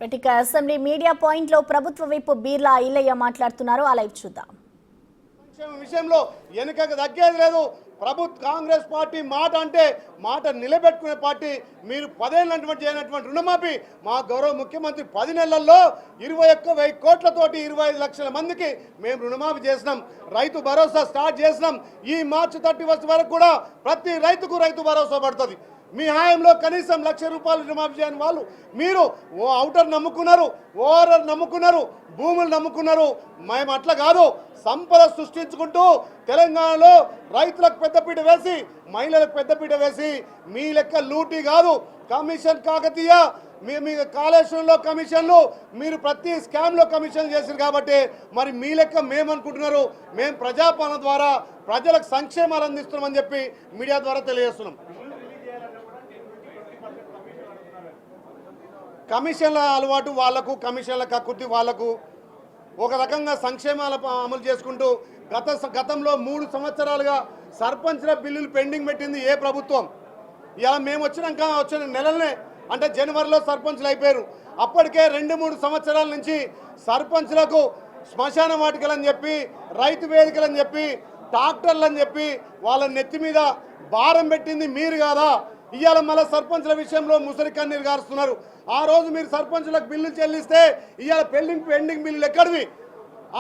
ఇక assembly media point లో ప్రభుత్వ వైపు బీర్లా ఇల్లయ్య మాట్లాడుతున్నారు. ఆ లైవ్ చూద్దాం. విషయంలో వెనుకకు తగ్గేది లేదు. కాంగ్రెస్ పార్టీ మాట అంటే మాట నిలబెట్టుకునే పార్టీ. మీరు 10 ఏళ్ళ చేయనటువంటి రుణమాఫీ మా గౌరవ ముఖ్యమంత్రి 10 నెలల్లో 21,000 కోట్లతోటి 25 లక్షల మందికి మేము రుణమాఫీ చేసినాం. రైతు భరోసా స్టార్ట్ చేసినాం. ఈ మార్చి 31 వరకు కూడా ప్రతి రైతుకు రైతు భరోసా పడుతుంది. మీ హాయంలో కనీసం ₹1,00,000 రుణమాఫీ చేయని వాళ్ళు మీరు అవుటర్ నమ్ముకున్నారు, ఓవర్ నమ్ముకున్నారు, భూములు నమ్ముకున్నారు. మేము అట్లా కాదు, సంపద సృష్టించుకుంటూ తెలంగాణలో రైతులకు పెద్దపీట వేసి మహిళలకు పెద్దపీట వేసి మీ లెక్క లూటీ కాదు. కమిషన్ కాకతీయ మీ కాళేశ్వరంలో కమిషన్లు, మీరు ప్రతి స్కామ్లో కమిషన్లు చేశారు కాబట్టి మరి మీ లెక్క మేమనుకుంటున్నారు. మేము ప్రజాపాలన ద్వారా ప్రజలకు సంక్షేమాలు అందిస్తున్నామని చెప్పి మీడియా ద్వారా తెలియజేస్తున్నాం. కమిషన్ల అలవాటు వాళ్లకు, కమిషన్ల కక్కుర్తి వాళ్లకు. ఒక రకంగా సంక్షేమాల అమలు చేసుకుంటూ గతంలో 3 సంవత్సరాలుగా సర్పంచ్ల బిల్లులు పెండింగ్ పెట్టింది ఏ ప్రభుత్వం. ఇలా మేము వచ్చిన నెలలనే అంటే జనవరిలో సర్పంచ్లు అయిపోయారు. అప్పటికే 2-3 సంవత్సరాల నుంచి సర్పంచ్లకు శ్మశాన వాటికలని చెప్పి, రైతు వేదికలని చెప్పి, ట్రాక్టర్లని చెప్పి వాళ్ళ నెత్తి మీద భారం పెట్టింది మీరు కాదా? ఇవాళ మళ్ళీ సర్పంచ్ల విషయంలో ముసలి కన్నీరు గారుస్తున్నారు. ఆ రోజు మీరు సర్పంచులకు బిల్లులు చెల్లిస్తే ఇవాళ పెండింగ్ బిల్లులు ఎక్కడివి?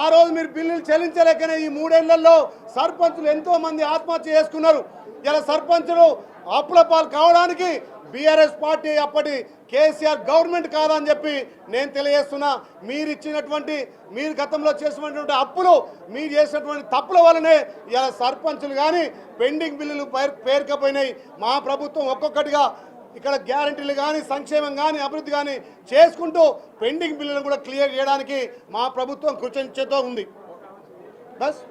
ఆ రోజు మీరు బిల్లులు చెల్లించలేకనే ఈ 3 ఏళ్లలో సర్పంచులు ఎంతో మంది ఆత్మహత్య చేసుకున్నారు. ఇలా సర్పంచులు అప్పుల పాలు కావడానికి బీఆర్ఎస్ పార్టీ అప్పటి కేసీఆర్ గవర్నమెంట్ కాదని చెప్పి నేను తెలియజేస్తున్నా. మీరు గతంలో చేసినటువంటి అప్పులు, మీరు చేసినటువంటి తప్పుల వల్లనే ఇలా సర్పంచులు కానీ పెండింగ్ బిల్లులు పేరుకపోయినాయి. మా ప్రభుత్వం ఒక్కొక్కటిగా ఇక్కడ గ్యారంటీలు కానీ, సంక్షేమం కానీ, అభివృద్ధి కానీ చేసుకుంటూ పెండింగ్ బిల్లులను కూడా క్లియర్ చేయడానికి మా ప్రభుత్వం కృతజ్ఞతతో ఉంది. బస్